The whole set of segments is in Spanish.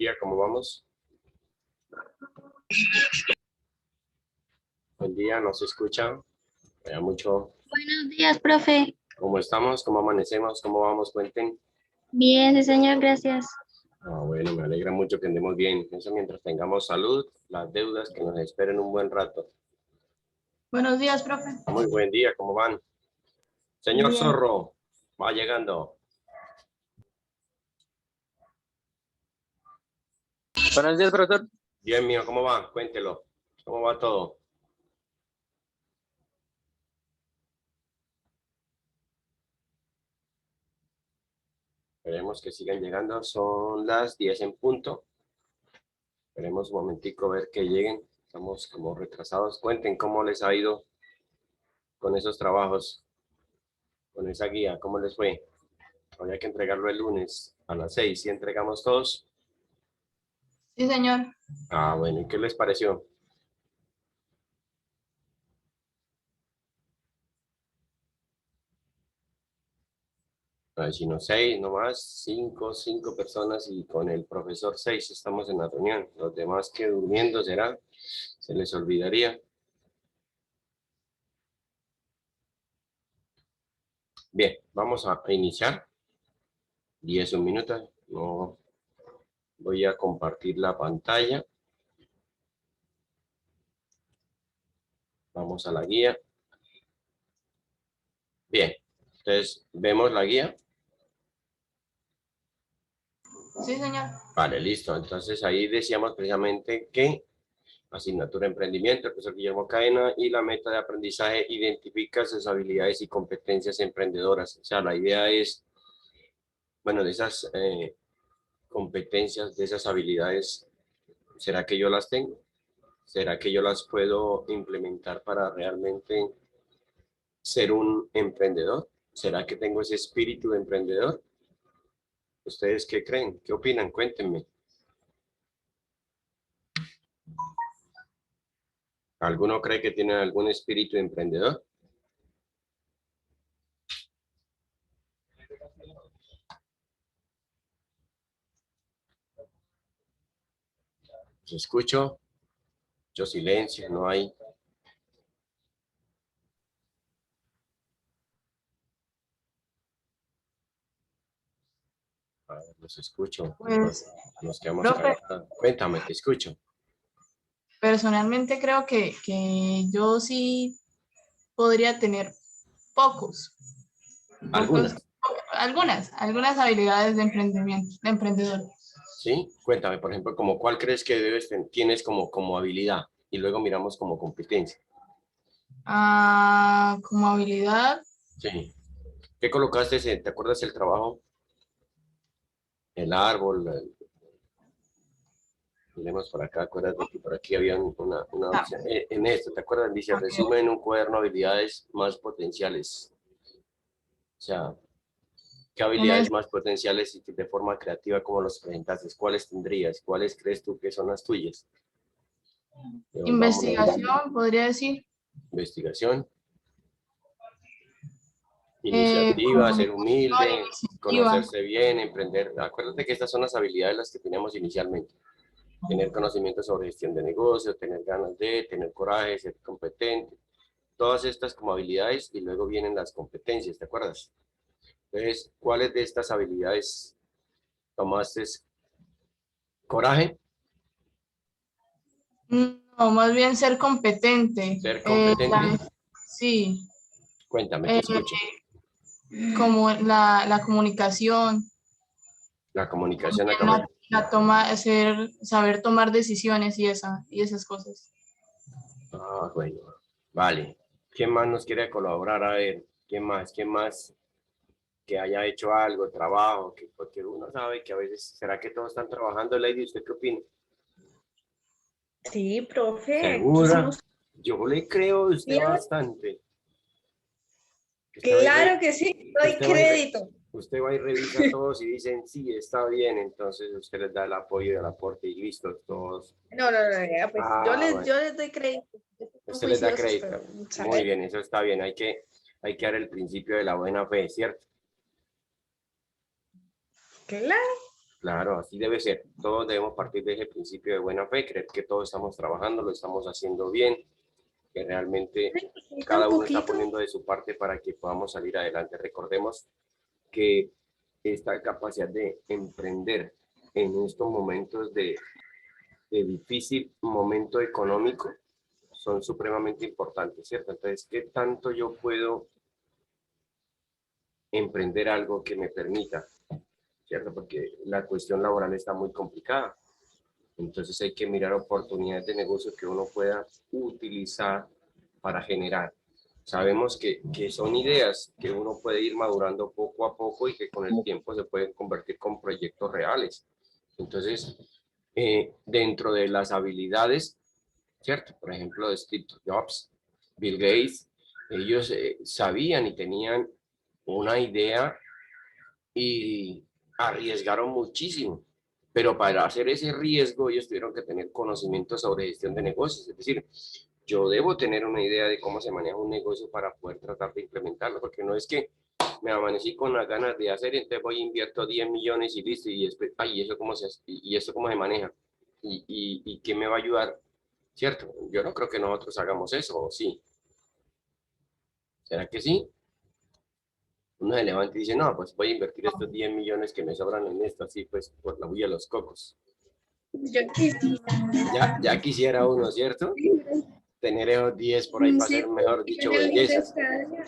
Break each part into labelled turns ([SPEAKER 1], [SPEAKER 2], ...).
[SPEAKER 1] día, ¿cómo vamos? Buen día, ¿nos escuchan? Mucho.
[SPEAKER 2] Buenos días, profe.
[SPEAKER 1] ¿Cómo estamos? ¿Cómo amanecemos? ¿Cómo vamos? Cuenten.
[SPEAKER 2] Bien, sí, señor, gracias.
[SPEAKER 1] Bueno, me alegra mucho que andemos bien. Eso mientras tengamos salud, las deudas que nos esperen un buen rato.
[SPEAKER 3] Buenos días, profe.
[SPEAKER 1] Muy buen día, ¿cómo van? Señor
[SPEAKER 3] Bien.
[SPEAKER 1] Zorro, va llegando.
[SPEAKER 4] Buenos días, profesor.
[SPEAKER 1] Bien, mío, ¿cómo va? Cuéntelo. ¿Cómo va todo? Esperemos que sigan llegando. Son las 10 en punto. Esperemos un momentico a ver que lleguen. Estamos como retrasados. Cuenten cómo les ha ido con esos trabajos, con esa guía. ¿Cómo les fue? Había que entregarlo el lunes a las 6. ¿Sí entregamos todos?
[SPEAKER 3] Sí, señor.
[SPEAKER 1] Bueno. ¿Y qué les pareció? Si no 6, no más, 5 personas y con el profesor 6 estamos en la reunión. Los demás que durmiendo será, se les olvidaría. Bien, vamos a iniciar. 10 minutos. No voy a compartir la pantalla. Vamos a la guía. Bien, entonces vemos la guía.
[SPEAKER 3] Sí, señor.
[SPEAKER 1] Vale, listo. Entonces ahí decíamos precisamente que asignatura emprendimiento, el profesor Guillermo Cadena, y la meta de aprendizaje identifica sus habilidades y competencias emprendedoras. O sea, la idea es, bueno, de esas competencias, de esas habilidades, ¿será que yo las tengo? ¿Será que yo las puedo implementar para realmente ser un emprendedor? ¿Será que tengo ese espíritu de emprendedor? ¿Ustedes qué creen? ¿Qué opinan? Cuéntenme. ¿Alguno cree que tiene algún espíritu emprendedor? Los escucho. Yo silencio, no hay. A ver, los escucho.
[SPEAKER 3] Pues,
[SPEAKER 1] Nos quedamos
[SPEAKER 3] profe,
[SPEAKER 1] callados. Cuéntame, te escucho.
[SPEAKER 3] personalmente creo que yo sí podría tener pocos,
[SPEAKER 1] ¿Algunas?
[SPEAKER 3] algunas habilidades de emprendimiento, de emprendedor.
[SPEAKER 1] ¿Sí? Cuéntame, por ejemplo, como cuál crees que tienes como habilidad y luego miramos como competencia.
[SPEAKER 3] Como habilidad,
[SPEAKER 1] Sí. ¿Qué colocaste? ¿Te acuerdas el trabajo? El árbol. Miremos por acá, acuérdate que por aquí había una opción. En esto, ¿te acuerdas? Dice, resume en un cuaderno habilidades más potenciales. O sea, ¿qué
[SPEAKER 3] en
[SPEAKER 1] habilidades
[SPEAKER 3] es-
[SPEAKER 1] más potenciales y de forma creativa como los presentaste? ¿Cuáles tendrías? ¿Cuáles crees tú que son las tuyas?
[SPEAKER 3] investigación, podría decir.
[SPEAKER 1] Investigación, iniciativa, ser
[SPEAKER 3] Comunicación,
[SPEAKER 1] humilde,
[SPEAKER 3] iniciativa.
[SPEAKER 1] conocerse bien, emprender. Acuérdate que estas son las habilidades las que teníamos inicialmente. Tener conocimiento sobre gestión de negocio, tener ganas de, tener coraje, ser competente. Todas estas como habilidades y luego vienen las competencias, ¿te acuerdas? Entonces, ¿cuáles de estas habilidades tomaste? Coraje,
[SPEAKER 3] No, más bien ser competente.
[SPEAKER 1] ser competente.
[SPEAKER 3] Sí,
[SPEAKER 1] Cuéntame, te
[SPEAKER 3] eh,
[SPEAKER 1] escucho.
[SPEAKER 3] como la comunicación,
[SPEAKER 1] La comunicación
[SPEAKER 3] también
[SPEAKER 1] acá.
[SPEAKER 3] saber tomar decisiones y esas cosas.
[SPEAKER 1] Bueno, vale. ¿Quién más nos quiere colaborar? A ver, ¿quién más? ¿Quién más que haya hecho algo, trabajo? Porque uno sabe que a veces, ¿será que todos están trabajando, Lady? ¿Usted qué opina?
[SPEAKER 5] Sí, profe, aquí
[SPEAKER 1] ¿Segura?
[SPEAKER 5] somos
[SPEAKER 1] Yo le creo a usted
[SPEAKER 5] bien.
[SPEAKER 1] bastante.
[SPEAKER 5] Claro que sí, doy
[SPEAKER 1] Usted va y
[SPEAKER 5] crédito.
[SPEAKER 1] usted va y revisa a todos y dicen, sí, está bien, entonces usted les da el apoyo y el aporte y listo, todos.
[SPEAKER 5] No, ya, pues
[SPEAKER 1] Bueno,
[SPEAKER 5] yo les doy crédito. Son
[SPEAKER 1] usted les da
[SPEAKER 5] juiciosos,
[SPEAKER 1] crédito.
[SPEAKER 5] pero
[SPEAKER 1] Muy
[SPEAKER 5] ¿sabes?
[SPEAKER 1] bien, eso está bien, hay que dar el principio de la buena fe, ¿cierto?
[SPEAKER 5] Claro.
[SPEAKER 1] Claro, así debe ser. Todos debemos partir de ese principio de buena fe, creer que todos estamos trabajando, lo estamos haciendo bien, que realmente cada uno está poniendo de su parte para que podamos salir adelante. Recordemos que esta capacidad de emprender en estos momentos de difícil momento económico son supremamente importantes, ¿cierto? Entonces, ¿qué tanto yo puedo emprender algo que me permita, ¿cierto? Porque la cuestión laboral está muy complicada. Entonces hay que mirar oportunidades de negocio que uno pueda utilizar para generar. Sabemos que son ideas que uno puede ir madurando poco a poco y que con el tiempo se pueden convertir con proyectos reales. Entonces, dentro de las habilidades, ¿cierto? Por ejemplo, de Steve Jobs, Bill Gates, ellos sabían y tenían una idea y arriesgaron muchísimo. Pero para hacer ese riesgo, ellos tuvieron que tener conocimiento sobre gestión de negocios. Es decir, yo debo tener una idea de cómo se maneja un negocio para poder tratar de implementarlo, porque no es que me amanecí con las ganas de hacer, entonces voy a invierto 10 millones y listo, y después, ay, ¿eso cómo y eso cómo se maneja? ¿Y qué me va a ayudar? ¿Cierto? Yo no creo que nosotros hagamos eso, ¿o sí? ¿Será que sí? Uno se levanta y dice, no, pues voy a invertir estos 10 millones que me sobran en esto, así pues, por la huella de los cocos.
[SPEAKER 5] Yo quisiera.
[SPEAKER 1] Ya quisiera uno, ¿cierto? Tener esos 10 por ahí para
[SPEAKER 5] Sí,
[SPEAKER 1] hacer, mejor
[SPEAKER 5] porque
[SPEAKER 1] dicho,
[SPEAKER 5] yo necesito
[SPEAKER 1] bellezas.
[SPEAKER 5] cada día.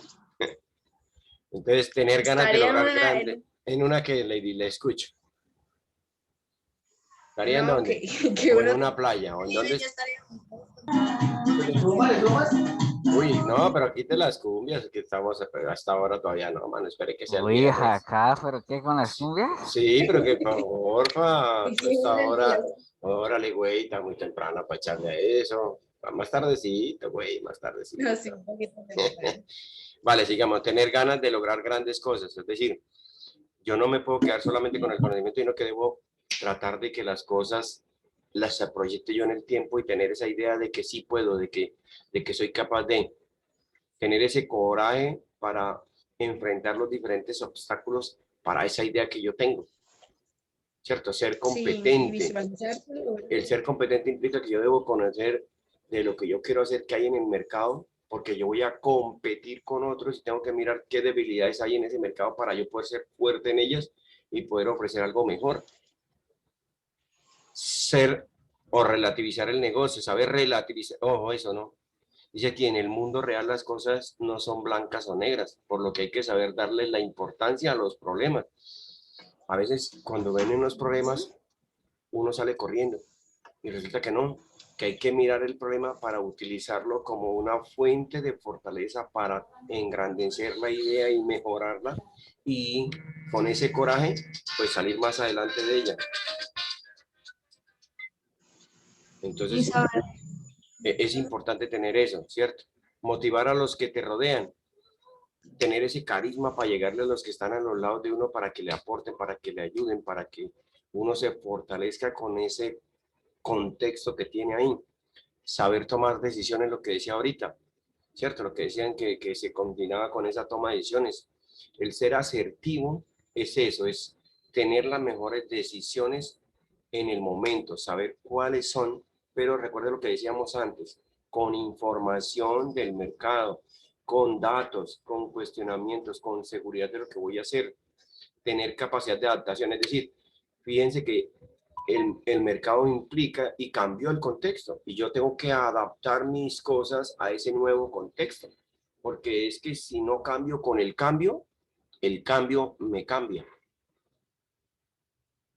[SPEAKER 1] Entonces, tener ganas de
[SPEAKER 5] Estaría en
[SPEAKER 1] lograr
[SPEAKER 5] una,
[SPEAKER 1] grande. En una que le escucho. ¿Estaría en
[SPEAKER 5] no,
[SPEAKER 1] dónde?
[SPEAKER 5] que
[SPEAKER 1] O en
[SPEAKER 5] uno
[SPEAKER 1] una playa. ¿O en dónde?
[SPEAKER 5] ya estaría.
[SPEAKER 1] Uy, no, pero quite las cumbias, que estamos hasta ahora todavía no, mano. Espere que sea el
[SPEAKER 4] Uy,
[SPEAKER 1] viernes.
[SPEAKER 4] acá, pero ¿qué con las cumbias?
[SPEAKER 1] Sí, pero que porfa,
[SPEAKER 5] Y si
[SPEAKER 1] hasta
[SPEAKER 5] uno el día.
[SPEAKER 1] ahora, órale, güey, está muy temprano para echarle a eso. Más tardecito, güey, más tardecito.
[SPEAKER 5] No, sí, un poquito temprano.
[SPEAKER 1] Vale, sigamos, tener ganas de lograr grandes cosas. Es decir, yo no me puedo quedar solamente con el conocimiento, sino que debo tratar de que las cosas las proyecte yo en el tiempo y tener esa idea de que sí puedo, de que soy capaz de tener ese coraje para enfrentar los diferentes obstáculos para esa idea que yo tengo. ¿Cierto? Ser
[SPEAKER 5] Sí, y
[SPEAKER 1] competente.
[SPEAKER 5] visualizarlo.
[SPEAKER 1] El ser competente implica que yo debo conocer de lo que yo quiero hacer que hay en el mercado, porque yo voy a competir con otros y tengo que mirar qué debilidades hay en ese mercado para yo poder ser fuerte en ellas y poder ofrecer algo mejor. Ser o relativizar el negocio, saber relativizar, ojo, eso no. Dice que en el mundo real las cosas no son blancas o negras, por lo que hay que saber darle la importancia a los problemas. A veces cuando ven los problemas, uno sale corriendo y resulta que no, que hay que mirar el problema para utilizarlo como una fuente de fortaleza para engrandecer la idea y mejorarla y con ese coraje, pues salir más adelante de ella. Entonces, es importante tener eso, ¿cierto? Motivar a los que te rodean, tener ese carisma para llegarle a los que están a los lados de uno para que le aporten, para que le ayuden, para que uno se fortalezca con ese contexto que tiene ahí. Saber tomar decisiones, lo que decía ahorita, ¿cierto? Lo que decían que se combinaba con esa toma de decisiones. El ser asertivo es eso, es tener las mejores decisiones en el momento, saber cuáles son, pero recuerda lo que decíamos antes, con información del mercado, con datos, con cuestionamientos, con seguridad de lo que voy a hacer, tener capacidad de adaptación, es decir, fíjense que el mercado implica y cambió el contexto y yo tengo que adaptar mis cosas a ese nuevo contexto, porque es que si no cambio con el cambio me cambia,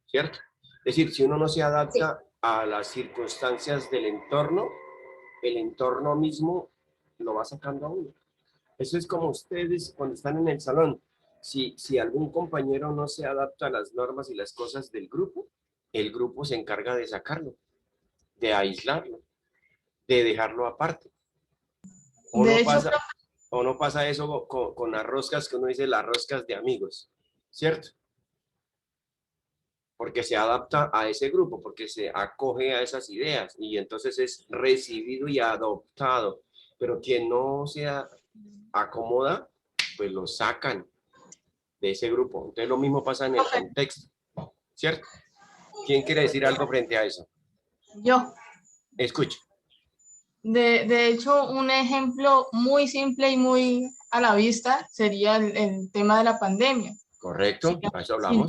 [SPEAKER 1] ¿cierto? Es decir, si uno no se adapta a las circunstancias del entorno, el entorno mismo lo va sacando a uno. Eso es como ustedes cuando están en el salón. Si algún compañero no se adapta a las normas y las cosas del grupo, el grupo se encarga de sacarlo, de aislarlo, de dejarlo aparte.
[SPEAKER 3] De hecho,
[SPEAKER 1] O no pasa eso con las roscas que uno dice, las roscas de amigos, ¿cierto? Porque se adapta a ese grupo, porque se acoge a esas ideas y entonces es recibido y adoptado. Pero quien no se acomoda, pues lo sacan de ese grupo. Entonces lo mismo pasa en el contexto, ¿cierto? ¿Quién quiere decir algo frente a eso?
[SPEAKER 3] Yo.
[SPEAKER 1] Escuche.
[SPEAKER 3] De hecho, un ejemplo muy simple y muy a la vista sería el tema de la pandemia.
[SPEAKER 1] Correcto, a eso
[SPEAKER 3] Si
[SPEAKER 1] hablamos.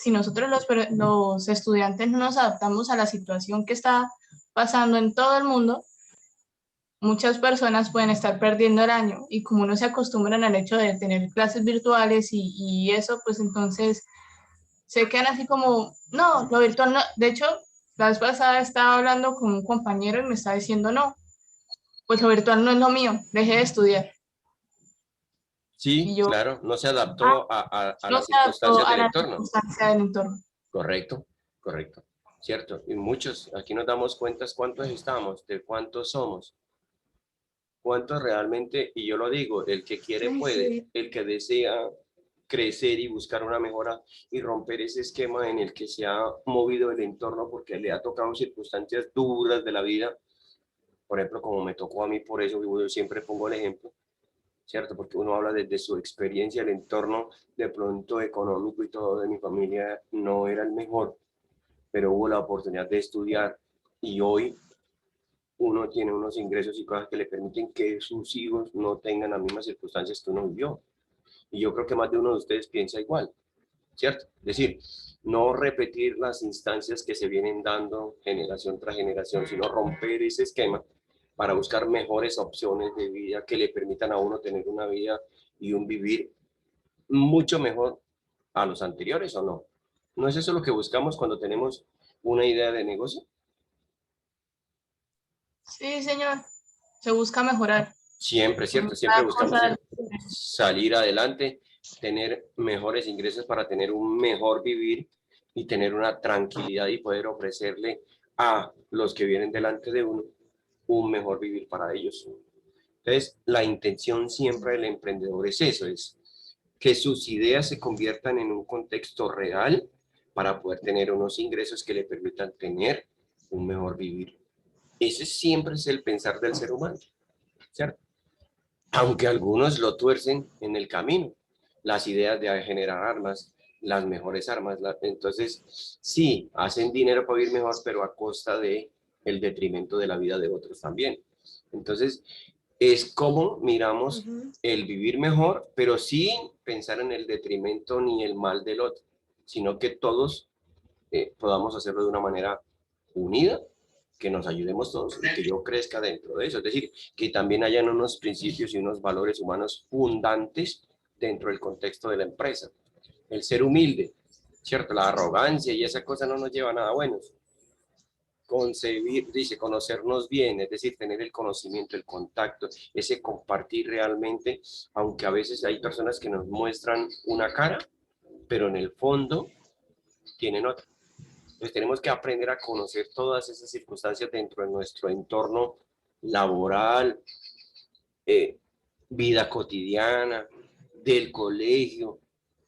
[SPEAKER 3] nosotros los estudiantes no nos adaptamos a la situación que está pasando en todo el mundo, muchas personas pueden estar perdiendo el año y como no se acostumbran al hecho de tener clases virtuales y eso, pues entonces se quedan así como, no, lo virtual no. De hecho, la vez pasada estaba hablando con un compañero y me estaba diciendo, no, pues lo virtual no es lo mío, dejé de estudiar.
[SPEAKER 1] Sí,
[SPEAKER 3] Y yo,
[SPEAKER 1] claro, no se
[SPEAKER 3] ah,
[SPEAKER 1] adaptó a
[SPEAKER 3] no
[SPEAKER 1] las
[SPEAKER 3] se adaptó
[SPEAKER 1] circunstancias
[SPEAKER 3] a
[SPEAKER 1] del
[SPEAKER 3] la
[SPEAKER 1] entorno.
[SPEAKER 3] circunstancia del entorno.
[SPEAKER 1] Correcto, correcto. Cierto. Y muchos, aquí nos damos cuenta cuántos estamos, de cuántos somos, cuántos realmente, y yo lo digo, el que quiere
[SPEAKER 5] Ay,
[SPEAKER 1] puede,
[SPEAKER 5] sí.
[SPEAKER 1] el que desea crecer y buscar una mejora y romper ese esquema en el que se ha movido el entorno porque le ha tocado circunstancias duras de la vida, por ejemplo, como me tocó a mí, por eso yo siempre pongo el ejemplo, ¿cierto? Porque uno habla desde su experiencia, el entorno de pronto económico y todo de mi familia no era el mejor, pero hubo la oportunidad de estudiar y hoy uno tiene unos ingresos y cosas que le permiten que sus hijos no tengan las mismas circunstancias que uno vivió. Y yo creo que más de uno de ustedes piensa igual, ¿cierto? Es decir, no repetir las instancias que se vienen dando generación tras generación, sino romper ese esquema para buscar mejores opciones de vida que le permitan a uno tener una vida y un vivir mucho mejor a los anteriores, ¿o no? ¿No es eso lo que buscamos cuando tenemos una idea de negocio?
[SPEAKER 3] Sí, señor, se busca mejorar.
[SPEAKER 1] Siempre, ¿cierto? Siempre
[SPEAKER 3] Cada
[SPEAKER 1] buscamos
[SPEAKER 3] cosa,
[SPEAKER 1] salir adelante, tener mejores ingresos para tener un mejor vivir y tener una tranquilidad y poder ofrecerle a los que vienen delante de uno un mejor vivir para ellos. Entonces, la intención siempre del emprendedor es eso, es que sus ideas se conviertan en un contexto real para poder tener unos ingresos que le permitan tener un mejor vivir. Ese siempre es el pensar del ser humano, ¿cierto? Aunque algunos lo tuercen en el camino, las ideas de generar armas, las mejores armas. Entonces, sí, hacen dinero para vivir mejor, pero a costa de el detrimento de la vida de otros también. Entonces, es como miramos
[SPEAKER 5] Ujú.
[SPEAKER 1] el vivir mejor, pero sin pensar en el detrimento ni el mal del otro, sino que todos podamos hacerlo de una manera unida, que nos ayudemos todos y que yo crezca dentro de eso. Es decir, que también hayan unos principios y unos valores humanos fundantes dentro del contexto de la empresa. El ser humilde, ¿cierto? La arrogancia y esa cosa no nos lleva a nada bueno. Concebir, dice, conocernos bien, es decir, tener el conocimiento, el contacto, ese compartir realmente, aunque a veces hay personas que nos muestran una cara, pero en el fondo tienen otra. Entonces tenemos que aprender a conocer todas esas circunstancias dentro de nuestro entorno laboral, eh, vida cotidiana, del colegio,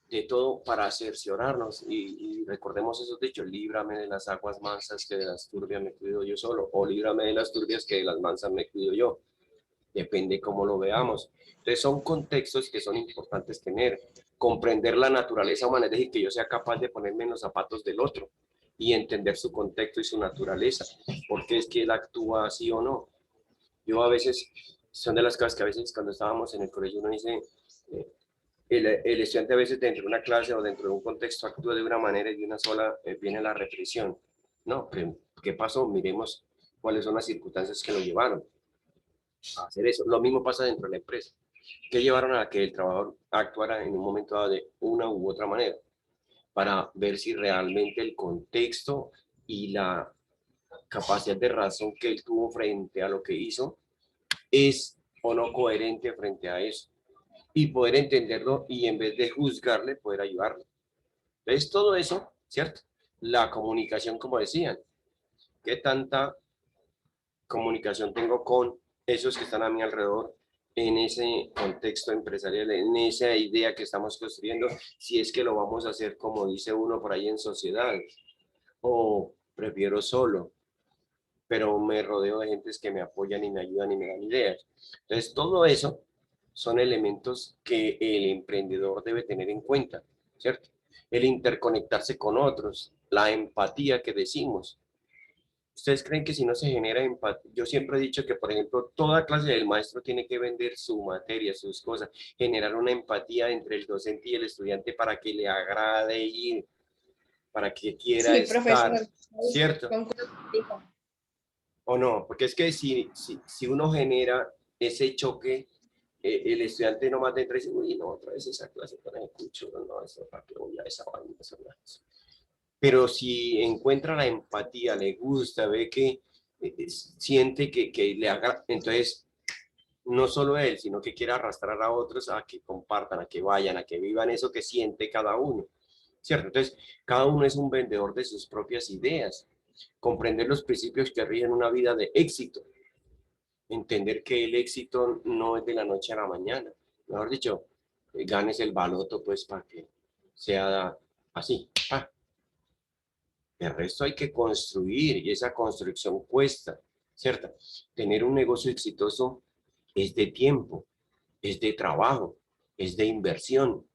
[SPEAKER 1] de todo para cerciorarnos y recordemos esos dichos, líbrame de las aguas mansas que de las turbias me cuido yo solo, o líbrame de las turbias que de las mansas me cuido yo, depende cómo lo veamos. Entonces son contextos que son importantes tener, comprender la naturaleza humana, es decir, que yo sea capaz de ponerme en los zapatos del otro y entender su contexto y su naturaleza, porque es que él actúa así o no. Yo a veces, son de las cosas que a veces cuando estábamos en el colegio uno dice, el estudiante a veces dentro de una clase o dentro de un contexto actúa de una manera y de una sola viene la represión. No, ¿qué pasó? Miremos cuáles son las circunstancias que lo llevaron a hacer eso. Lo mismo pasa dentro de la empresa. ¿Qué llevaron a que el trabajador actuara en un momento dado de una u otra manera? Para ver si realmente el contexto y la capacidad de razón que él tuvo frente a lo que hizo es o no coherente frente a eso. Y poder entenderlo y en vez de juzgarle, poder ayudarle. Entonces, todo eso, ¿cierto? La comunicación, como decían, ¿qué tanta comunicación tengo con esos que están a mi alrededor en ese contexto empresarial, en esa idea que estamos construyendo, si es que lo vamos a hacer como dice uno por ahí en sociedades, o prefiero solo, pero me rodeo de gentes que me apoyan y me ayudan y me dan ideas. Entonces, todo eso son elementos que el emprendedor debe tener en cuenta, ¿cierto? El interconectarse con otros, la empatía que decimos. ¿Ustedes creen que si no se genera empatía? Yo siempre he dicho que, por ejemplo, toda clase del maestro tiene que vender su materia, sus cosas, generar una empatía entre el docente y el estudiante para que le agrade ir, para que quiera
[SPEAKER 5] Sí,
[SPEAKER 1] estar,
[SPEAKER 5] profesor.
[SPEAKER 1] ¿cierto?
[SPEAKER 5] Concuerdo contigo.
[SPEAKER 1] ¿O no? Porque es que si uno genera ese choque, el estudiante nomás entra y dice, uy, no, otra vez esa clase para el cucho, no, eso para que voy a esa vaina, eso no es. Pero si encuentra la empatía, le gusta, ve que siente que le haga, entonces no solo él, sino que quiere arrastrar a otros a que compartan, a que vayan, a que vivan eso que siente cada uno, ¿cierto? Entonces, cada uno es un vendedor de sus propias ideas. Comprender los principios que rigen una vida de éxito. Entender que el éxito no es de la noche a la mañana. Mejor dicho, ganes el baloto, pues, para que sea así. El resto hay que construir y esa construcción cuesta, ¿cierto? Tener un negocio exitoso es de tiempo, es de trabajo, es de inversión.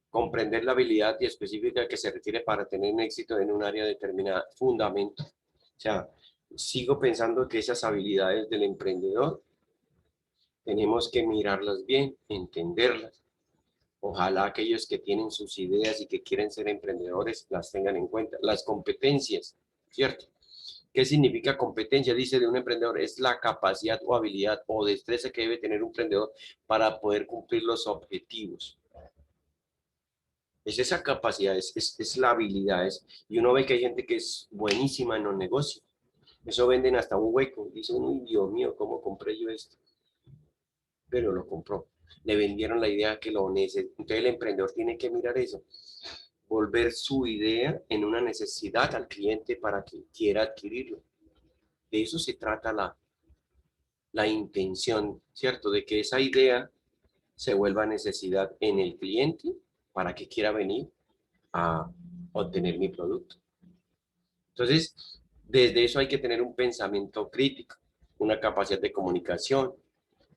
[SPEAKER 1] Comprender la habilidad y específica que se requiere para tener un éxito en un área determinada, fundamento. O sea, sigo pensando que esas habilidades del emprendedor tenemos que mirarlas bien, entenderlas. Ojalá aquellos que tienen sus ideas y que quieren ser emprendedores las tengan en cuenta. Las competencias, ¿cierto? ¿Qué significa competencia? Dice de un emprendedor, es la capacidad o habilidad o destreza que debe tener un emprendedor para poder cumplir los objetivos. Es esa capacidad, es la habilidad. Y uno ve que hay gente que es buenísima en los negocios. Eso venden hasta un hueco. Dicen, uy, Dios mío, ¿cómo compré yo esto? Pero lo compró. Le vendieron la idea que lo necesita. Entonces el emprendedor tiene que mirar eso. Volver su idea en una necesidad al cliente para que quiera adquirirlo. De eso se trata la intención, ¿cierto? De que esa idea se vuelva necesidad en el cliente para que quiera venir a obtener mi producto. Entonces, desde eso hay que tener un pensamiento crítico, una capacidad de comunicación,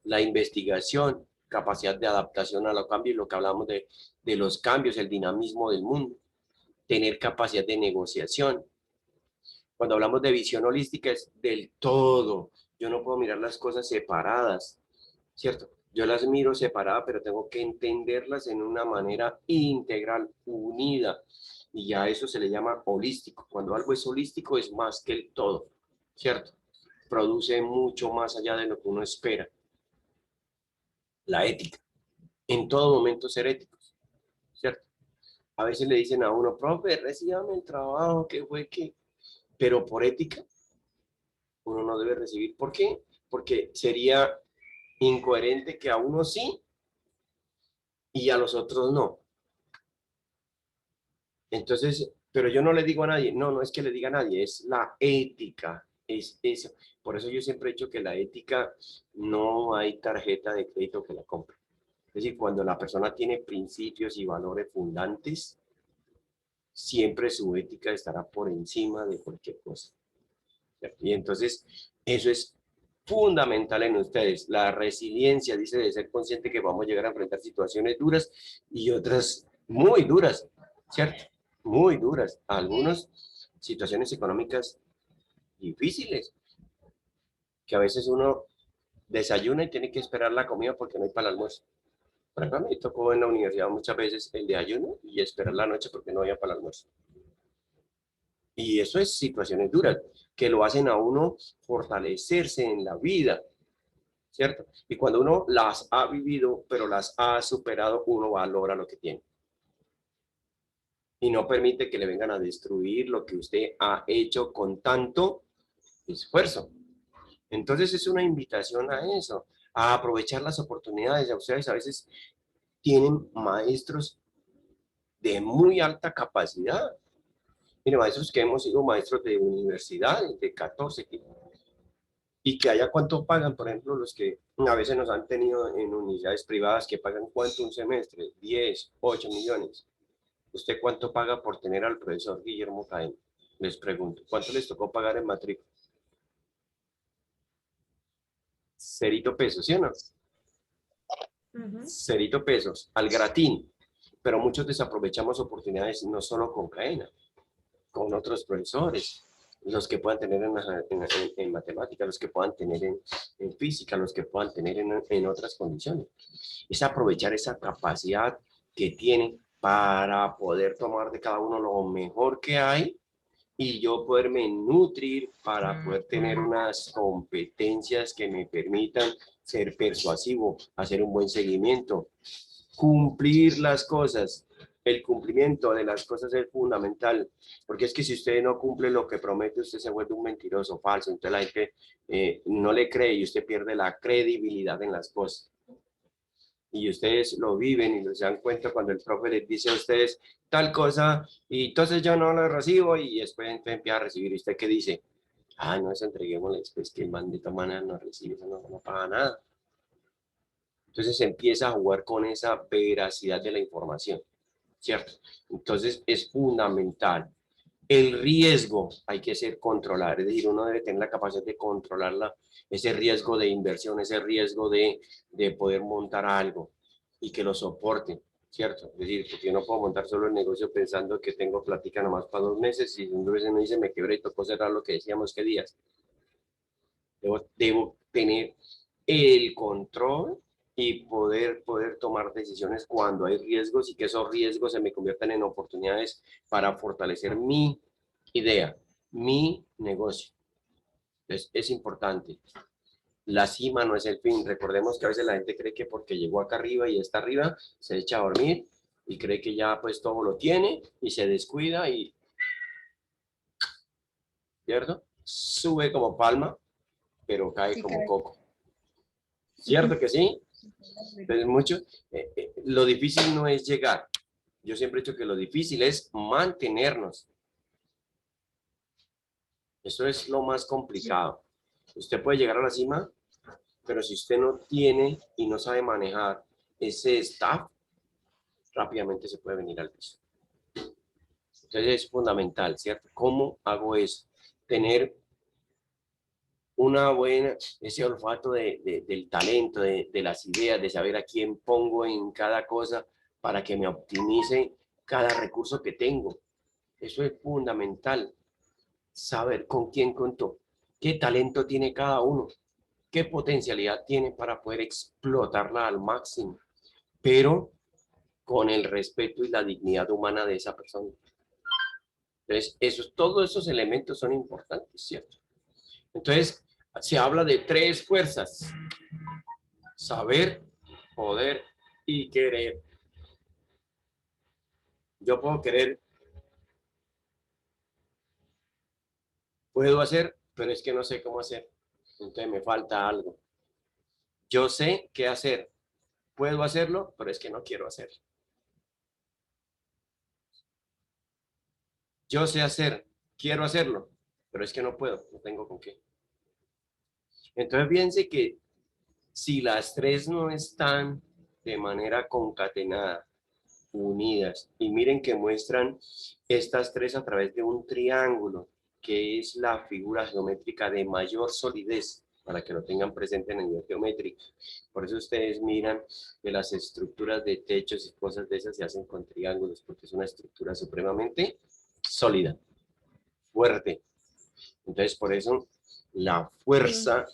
[SPEAKER 1] la investigación, capacidad de adaptación a los cambios, lo que hablamos de los cambios, el dinamismo del mundo, tener capacidad de negociación. Cuando hablamos de visión holística es del todo. Yo no puedo mirar las cosas separadas, ¿cierto? Yo las miro separadas, pero tengo que entenderlas en una manera integral, unida. Y ya eso se le llama holístico. Cuando algo es holístico es más que el todo, ¿cierto? Produce mucho más allá de lo que uno espera. La ética. En todo momento ser éticos, ¿cierto? A veces le dicen a uno, profe, recíbame el trabajo, que fue que... Pero por ética, uno no debe recibir. ¿Por qué? Porque sería incoherente que a uno sí y a los otros no. Entonces, pero yo no le digo a nadie, no es que le diga a nadie, es la ética, es eso. Por eso yo siempre he dicho que la ética no hay tarjeta de crédito que la compre. Es decir, cuando la persona tiene principios y valores fundantes, siempre su ética estará por encima de cualquier cosa. Y entonces, eso es fundamental en ustedes. La resiliencia, dice, de ser consciente que vamos a llegar a enfrentar situaciones duras y otras muy duras, ¿cierto? Muy duras. Algunas situaciones económicas difíciles, que a veces uno desayuna y tiene que esperar la comida porque no hay para el almuerzo. Por ejemplo, me tocó en la universidad muchas veces el de ayuno y esperar la noche porque no había para el almuerzo. Y eso es situaciones duras, que lo hacen a uno fortalecerse en la vida, ¿cierto? Y cuando uno las ha vivido, pero las ha superado, uno valora lo que tiene. Y no permite que le vengan a destruir lo que usted ha hecho con tanto esfuerzo. Entonces es una invitación a eso, a aprovechar las oportunidades. Ustedes a veces tienen maestros de muy alta capacidad. Mire, maestros que hemos sido maestros de universidades, de 14, y que haya cuánto pagan, por ejemplo, los que a veces nos han tenido en unidades privadas que pagan cuánto un semestre, 10, 8 millones. ¿Usted cuánto paga por tener al profesor Guillermo Caen? Les pregunto, ¿cuánto les tocó pagar en matrícula? Cerito pesos, ¿sí o no? Cerito pesos, al gratín. Pero muchos desaprovechamos oportunidades no solo con cadena, con otros profesores, los que puedan tener en matemáticas, los que puedan tener en física, los que puedan tener en otras condiciones. Es aprovechar esa capacidad que tienen para poder tomar de cada uno lo mejor que hay y yo poderme nutrir para poder tener unas competencias que me permitan ser persuasivo, hacer un buen seguimiento, cumplir las cosas. El cumplimiento de las cosas es fundamental, porque es que si usted no cumple lo que promete, usted se vuelve un mentiroso, falso, entonces la gente no le cree y usted pierde la credibilidad en las cosas. Y ustedes lo viven y se dan cuenta cuando el profe les dice a ustedes tal cosa y entonces yo no lo recibo y después empieza a recibir. ¿Y usted qué dice? Ah, no, eso entreguémosle, pues que el maldito manera no recibe, eso no paga nada. Entonces se empieza a jugar con esa veracidad de la información, ¿cierto? Entonces es fundamental. El riesgo hay que ser controlar, es decir, uno debe tener la capacidad de controlar ese riesgo de inversión, ese riesgo de poder montar algo y que lo soporte, ¿cierto? Es decir, porque yo no puedo montar solo el negocio pensando que tengo plática nomás para 2 meses y un mes me dice me quebré y tocó cerrar lo que decíamos que días. Debo tener el control y poder tomar decisiones cuando hay riesgos y que esos riesgos se me conviertan en oportunidades para fortalecer mi idea, mi negocio. Entonces, es importante. La cima no es el fin. Recordemos que a veces la gente cree que porque llegó acá arriba y está arriba, se echa a dormir y cree que ya pues todo lo tiene y se descuida y, ¿cierto? Sube como palma, pero cae
[SPEAKER 5] Sí,
[SPEAKER 1] como
[SPEAKER 5] caray.
[SPEAKER 1] coco. ¿Cierto que sí? Entonces, lo difícil no es llegar. Yo siempre he dicho que lo difícil es mantenernos. Eso es lo más complicado. Usted puede llegar a la cima, pero si usted no tiene y no sabe manejar ese staff, rápidamente se puede venir al piso. Entonces es fundamental, ¿cierto? ¿Cómo hago eso? Tener una buena, ese olfato del talento, de las ideas, de saber a quién pongo en cada cosa para que me optimice cada recurso que tengo. Eso es fundamental. Saber con quién contó, qué talento tiene cada uno, qué potencialidad tiene para poder explotarla al máximo, pero con el respeto y la dignidad humana de esa persona. Entonces, todos esos elementos son importantes, ¿cierto? Entonces, se habla de 3 fuerzas: saber, poder y querer. Yo puedo querer, puedo hacer, pero es que no sé cómo hacer. Entonces me falta algo. Yo sé qué hacer, puedo hacerlo, pero es que no quiero hacerlo. Yo sé hacer, quiero hacerlo, pero es que no puedo, no tengo con qué. Entonces, fíjense que si las 3 no están de manera concatenada, unidas, y miren que muestran estas 3 a través de un triángulo, que es la figura geométrica de mayor solidez, para que lo tengan presente en el nivel geométrico. Por eso ustedes miran que las estructuras de techos y cosas de esas se hacen con triángulos, porque es una estructura supremamente sólida, fuerte. Entonces, por eso la fuerza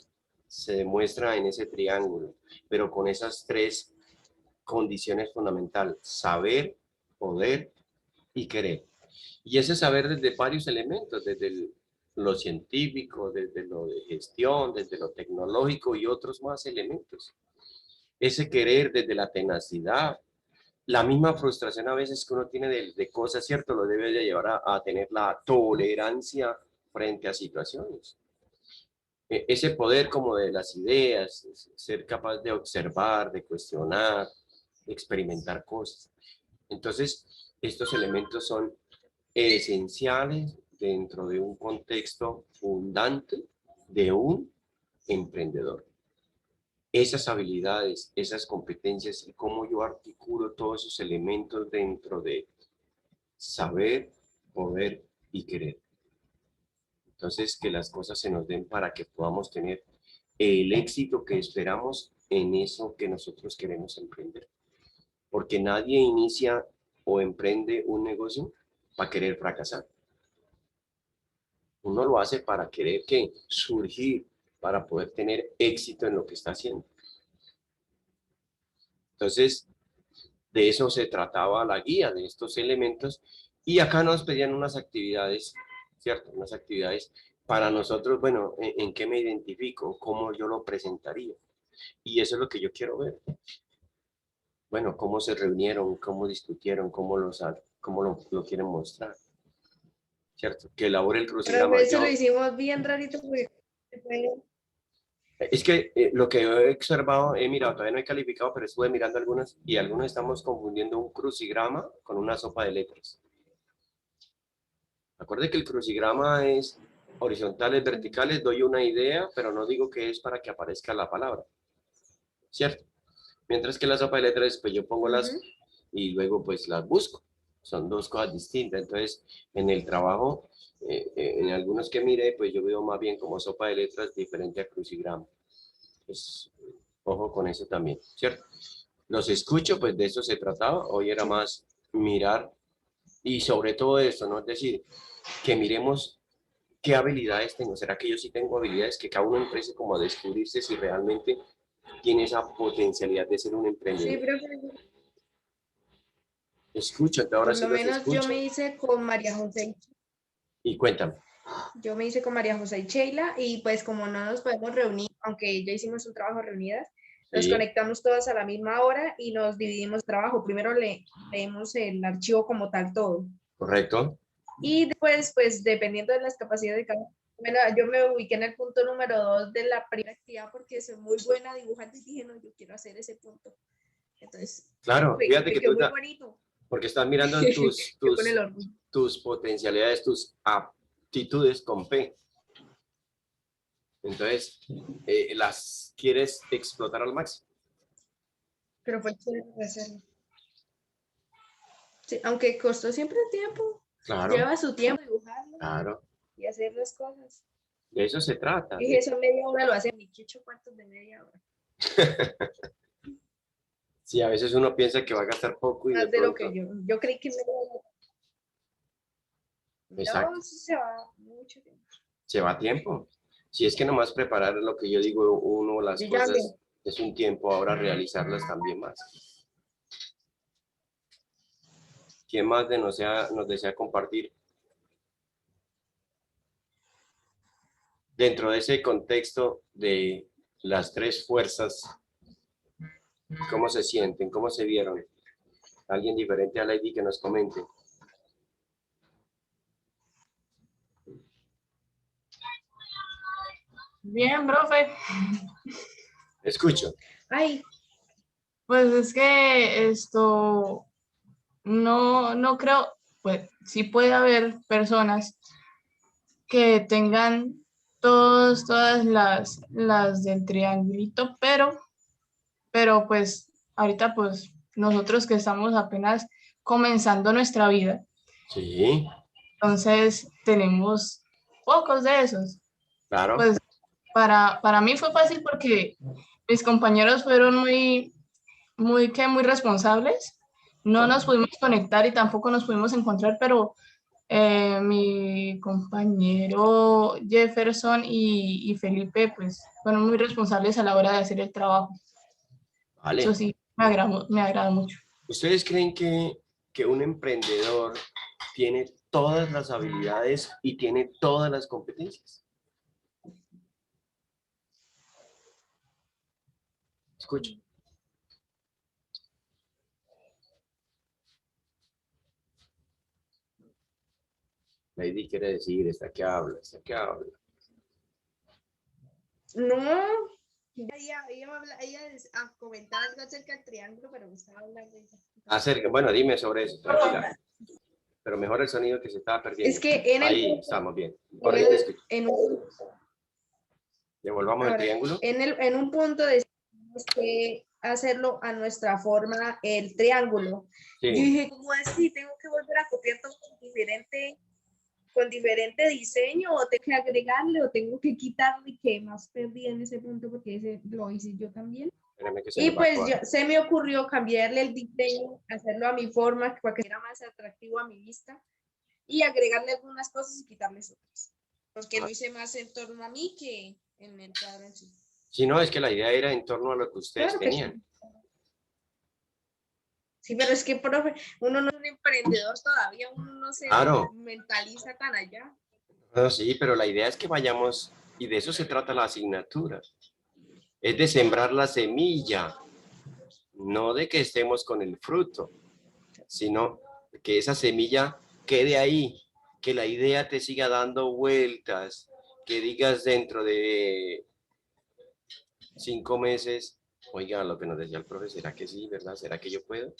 [SPEAKER 1] se demuestra en ese triángulo, pero con esas 3 condiciones fundamentales: saber, poder y querer. Y ese saber desde varios elementos, desde lo científico, desde lo de gestión, desde lo tecnológico y otros más elementos. Ese querer desde la tenacidad, la misma frustración a veces que uno tiene de cosas, ¿cierto? Lo debe de llevar a tener la tolerancia frente a situaciones. Ese poder como de las ideas, ser capaz de observar, de cuestionar, de experimentar cosas. Entonces, estos elementos son esenciales dentro de un contexto fundante de un emprendedor. Esas habilidades, esas competencias y cómo yo articulo todos esos elementos dentro de saber, poder y querer. Entonces, que las cosas se nos den para que podamos tener el éxito que esperamos en eso que nosotros queremos emprender. Porque nadie inicia o emprende un negocio para querer fracasar. Uno lo hace para querer que surgir, para poder tener éxito en lo que está haciendo. Entonces, de eso se trataba la guía, de estos elementos, y acá nos pedían unas actividades, ¿cierto? Unas actividades para nosotros, bueno, ¿en qué me identifico? ¿Cómo yo lo presentaría? Y eso es lo que yo quiero ver. Bueno, cómo se reunieron, cómo discutieron, cómo lo quieren mostrar, ¿cierto? Que elabore el
[SPEAKER 5] Pero
[SPEAKER 1] crucigrama.
[SPEAKER 5] eso lo hicimos bien rarito porque
[SPEAKER 1] Es que lo que he observado, he mirado, todavía no he calificado, pero estuve mirando algunas y algunos estamos confundiendo un crucigrama con una sopa de letras. Acuerde que el crucigrama es horizontales, verticales, doy una idea, pero no digo que es para que aparezca la palabra, ¿cierto? Mientras que la sopa de letras, pues yo pongo las y luego pues las busco. Son dos cosas distintas. Entonces, en el trabajo, en algunos que mire, pues yo veo más bien como sopa de letras diferente a crucigrama. Pues, ojo con eso también, ¿cierto? Los escucho, pues de eso se trataba. Hoy era más mirar y sobre todo eso, ¿no? Es decir, que miremos qué habilidades tengo. ¿Será que yo sí tengo habilidades? Que cada uno empiece como a descubrirse si realmente tiene esa potencialidad de ser un
[SPEAKER 5] sí,
[SPEAKER 1] emprendedor.
[SPEAKER 5] pero que
[SPEAKER 1] Escúchate, ahora
[SPEAKER 5] por
[SPEAKER 1] sí
[SPEAKER 5] lo
[SPEAKER 1] los
[SPEAKER 5] menos yo
[SPEAKER 1] escucho.
[SPEAKER 5] me hice con María José.
[SPEAKER 1] Y cuéntame.
[SPEAKER 5] Yo me hice con María José y Sheila y pues como no nos podemos reunir, aunque ya hicimos un trabajo reunidas, nos
[SPEAKER 1] Sí,
[SPEAKER 5] conectamos todas a la misma hora y nos dividimos trabajo. Primero leemos el archivo como tal todo.
[SPEAKER 1] correcto.
[SPEAKER 5] Y después, pues dependiendo de las capacidades de cada uno, bueno, yo me ubiqué en el punto número 2 de la primera actividad porque soy muy buena dibujando y dije, no, yo quiero hacer ese punto. Entonces,
[SPEAKER 1] Claro, fíjate
[SPEAKER 5] me
[SPEAKER 1] que
[SPEAKER 5] quedó
[SPEAKER 1] tú,
[SPEAKER 5] muy bonito.
[SPEAKER 1] porque estás mirando en
[SPEAKER 5] Yo con el orgullo.
[SPEAKER 1] tus potencialidades, tus aptitudes con P. Entonces, las quieres explotar al máximo.
[SPEAKER 5] Pero fue chévere hacerlo. Sí, aunque costó siempre tiempo.
[SPEAKER 1] Claro,
[SPEAKER 5] Lleva su tiempo dibujarlo
[SPEAKER 1] claro.
[SPEAKER 5] y hacer las cosas.
[SPEAKER 1] De eso se trata.
[SPEAKER 5] Y eso media hora lo hace ni 8 cuartos de media hora.
[SPEAKER 1] Sí, a veces uno piensa que va a gastar poco y de
[SPEAKER 5] Más de lo
[SPEAKER 1] pronto.
[SPEAKER 5] que yo creí que media hora.
[SPEAKER 1] Exacto.
[SPEAKER 5] No, eso se va mucho tiempo.
[SPEAKER 1] Se va tiempo. Si es que nomás preparar lo que yo digo, uno, las
[SPEAKER 5] Yo ya
[SPEAKER 1] cosas, es un tiempo, ahora realizarlas también más. ¿Quién más nos desea compartir? Dentro de ese contexto de las tres fuerzas, ¿cómo se sienten? ¿Cómo se vieron? Alguien diferente a Lady que nos comente.
[SPEAKER 3] Bien, profe.
[SPEAKER 1] Escucho.
[SPEAKER 5] Ay,
[SPEAKER 3] Pues es que esto no creo, pues sí puede haber personas que tengan todas las del triangulito, pero pues ahorita pues nosotros que estamos apenas comenzando nuestra vida,
[SPEAKER 1] Sí,
[SPEAKER 3] entonces tenemos pocos de esos.
[SPEAKER 1] claro.
[SPEAKER 3] Pues para mí fue fácil porque mis compañeros fueron muy responsables. No nos pudimos conectar y tampoco nos pudimos encontrar, pero mi compañero Jefferson y Felipe pues fueron muy responsables a la hora de hacer el trabajo. Eso
[SPEAKER 1] Vale.
[SPEAKER 3] sí, me agrada mucho.
[SPEAKER 1] ¿Ustedes creen que un emprendedor tiene todas las habilidades y tiene todas las competencias? Escucho. Lady quiere decir, esta que habla, esta que habla.
[SPEAKER 5] no. Ella comentaba algo acerca del triángulo, pero me estaba hablando de eso.
[SPEAKER 1] Bueno, dime sobre eso, tranquila. Pero mejor el sonido que se estaba perdiendo.
[SPEAKER 5] Es que en
[SPEAKER 1] Ahí estamos bien. Por ahí te escucho. Devolvamos el triángulo.
[SPEAKER 5] En un punto decimos que hacerlo a nuestra forma, el triángulo.
[SPEAKER 1] Sí.
[SPEAKER 5] Yo dije, ¿cómo así? Tengo que volver a copiar todo con diferente diseño, o tengo que agregarle, o tengo que quitarle, que más perdí en ese punto porque ese lo hice yo también.
[SPEAKER 1] Espérame que se
[SPEAKER 5] Y
[SPEAKER 1] me va a
[SPEAKER 5] pues
[SPEAKER 1] acabar.
[SPEAKER 5] se me ocurrió cambiarle el diseño, hacerlo a mi forma, para que sea más atractivo a mi vista, y agregarle algunas cosas y quitarles otras. Porque lo hice más en torno a mí que en el cuadro en sí.
[SPEAKER 1] Si no, es que la idea era en torno a lo que ustedes
[SPEAKER 5] Claro que sí.
[SPEAKER 1] tenían.
[SPEAKER 5] Sí, pero es que, profe, uno no es un emprendedor todavía, uno no se
[SPEAKER 1] Claro.
[SPEAKER 5] mentaliza tan allá.
[SPEAKER 1] No, sí, pero la idea es que vayamos, y de eso se trata la asignatura. Es de sembrar la semilla, no de que estemos con el fruto, sino que esa semilla quede ahí, que la idea te siga dando vueltas, que digas dentro de 5 meses, oiga, lo que nos decía el profe, ¿será que sí, verdad? ¿Será que yo puedo?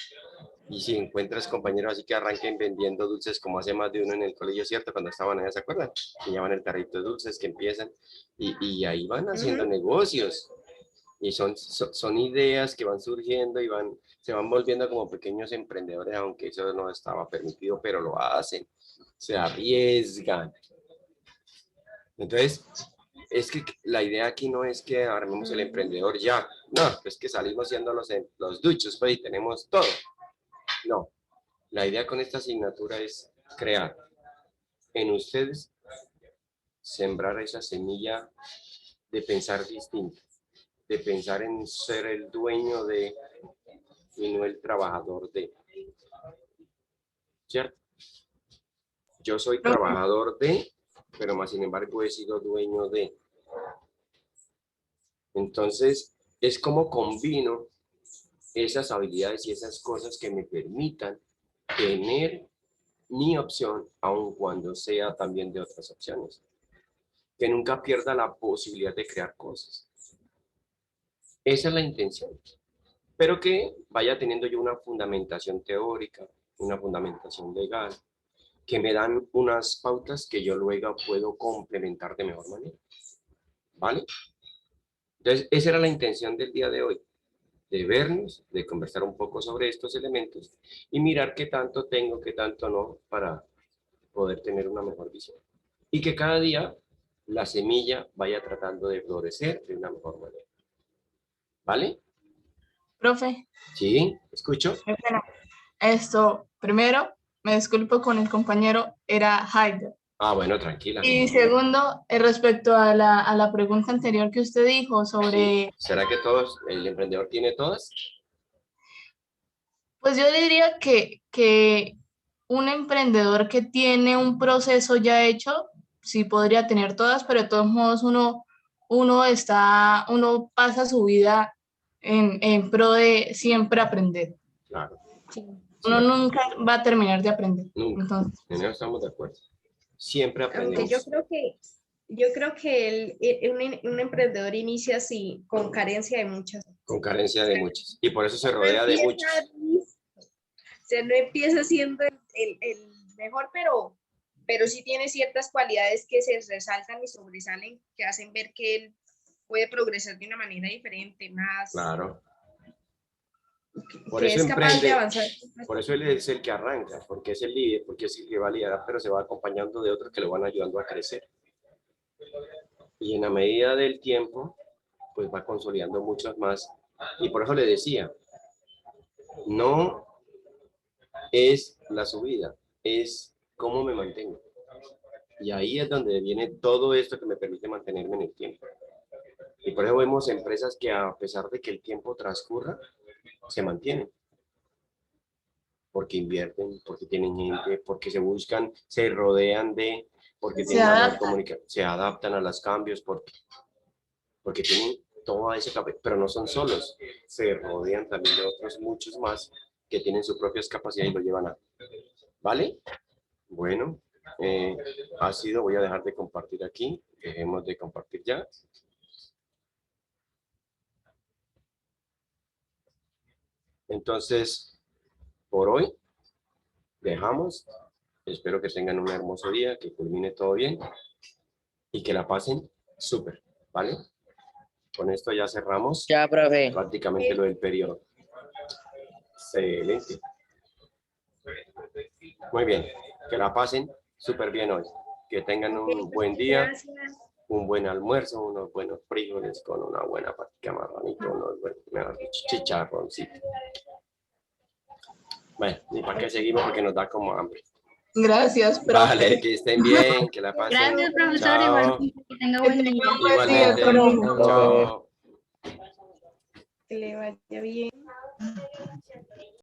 [SPEAKER 1] Y si encuentras compañeros así que arranquen vendiendo dulces como hace más de uno en el colegio, ¿cierto? Cuando estaban allá, ¿se acuerdan? Que llevan el carrito de dulces, que empiezan y ahí van haciendo negocios. Y son ideas que van surgiendo y se van volviendo como pequeños emprendedores, aunque eso no estaba permitido, pero lo hacen, se arriesgan. Entonces, es que la idea aquí no es que armemos el emprendedor ya, no, es que salimos siendo los duchos, pues, y tenemos todo. No, la idea con esta asignatura es crear en ustedes, sembrar esa semilla de pensar distinto, de pensar en ser el dueño de y no el trabajador de. ¿Cierto? Yo soy trabajador de, pero más sin embargo he sido dueño de. Entonces, es como combino esas habilidades y esas cosas que me permitan tener mi opción, aun cuando sea también de otras opciones. Que nunca pierda la posibilidad de crear cosas. Esa es la intención. Pero que vaya teniendo yo una fundamentación teórica, una fundamentación legal, que me dan unas pautas que yo luego puedo complementar de mejor manera. ¿Vale? Entonces, esa era la intención del día de hoy, de vernos, de conversar un poco sobre estos elementos y mirar qué tanto tengo, qué tanto no, para poder tener una mejor visión. Y que cada día la semilla vaya tratando de florecer de una mejor manera. ¿Vale?
[SPEAKER 3] Profe,
[SPEAKER 1] Sí, escucho.
[SPEAKER 3] espera. Esto, primero, me disculpo con el compañero, era Haider.
[SPEAKER 1] Ah, bueno, tranquila.
[SPEAKER 3] Y segundo, respecto a la pregunta anterior que usted dijo sobre,
[SPEAKER 1] Sí. ¿Será que el emprendedor tiene todas?
[SPEAKER 3] pues yo diría que un emprendedor que tiene un proceso ya hecho, sí podría tener todas, pero de todos modos uno pasa su vida en pro de siempre aprender.
[SPEAKER 1] Claro.
[SPEAKER 5] Sí.
[SPEAKER 3] Uno
[SPEAKER 1] Siempre.
[SPEAKER 3] nunca va a terminar de aprender.
[SPEAKER 1] Nunca.
[SPEAKER 3] Entonces,
[SPEAKER 1] En eso estamos de acuerdo. Siempre
[SPEAKER 5] Aunque
[SPEAKER 1] aprendemos.
[SPEAKER 5] yo creo que un emprendedor inicia así, con carencia de muchas.
[SPEAKER 1] Con carencia de muchas. Y por eso se
[SPEAKER 5] No
[SPEAKER 1] rodea de
[SPEAKER 5] empieza,
[SPEAKER 1] muchos.
[SPEAKER 5] o sea, no empieza siendo el mejor, pero sí tiene ciertas cualidades que se resaltan y sobresalen, que hacen ver que él puede progresar de una manera diferente, más,
[SPEAKER 1] Claro. Por
[SPEAKER 5] que
[SPEAKER 1] eso
[SPEAKER 5] es capaz de
[SPEAKER 1] emprende.
[SPEAKER 5] avanzar.
[SPEAKER 1] Por eso él es el que arranca, porque es el líder, porque es el que va a liderar, pero se va acompañando de otros que lo van ayudando a crecer. Y en la medida del tiempo, pues va consolidando muchos más. Y por eso le decía, no es la subida, es cómo me mantengo. Y ahí es donde viene todo esto que me permite mantenerme en el tiempo. Y por eso vemos empresas que a pesar de que el tiempo transcurra, se mantienen. Porque invierten, porque tienen gente, porque se buscan, se rodean de, porque tienen una comunicación, se adaptan a los cambios, porque tienen toda esa capacidad, pero no son solos, se rodean también de otros muchos más que tienen sus propias capacidades y lo llevan a. ¿Vale? Bueno, voy a dejar de compartir aquí, dejemos de compartir ya. Entonces, por hoy, dejamos. Espero que tengan un hermoso día, que culmine todo bien y que la pasen súper, ¿vale? Con esto ya cerramos
[SPEAKER 4] Ya, profe.
[SPEAKER 1] prácticamente lo del periodo. Excelente. Muy bien, que la pasen súper bien hoy. Que tengan un buen día,
[SPEAKER 5] Gracias.
[SPEAKER 1] un buen almuerzo, unos buenos frijoles con una buena patica marranito, unos buenos chicharroncitos. Bueno, ni para qué seguimos porque nos da como hambre.
[SPEAKER 3] Gracias, profe.
[SPEAKER 1] Vale, que estén bien, que la pasen.
[SPEAKER 2] Gracias, profesor.
[SPEAKER 1] Chao.
[SPEAKER 2] Igualmente, que tenga buen día.
[SPEAKER 3] Un buen día,
[SPEAKER 1] Igualmente.
[SPEAKER 3] profe.
[SPEAKER 1] Chao.
[SPEAKER 5] Que le vaya bien.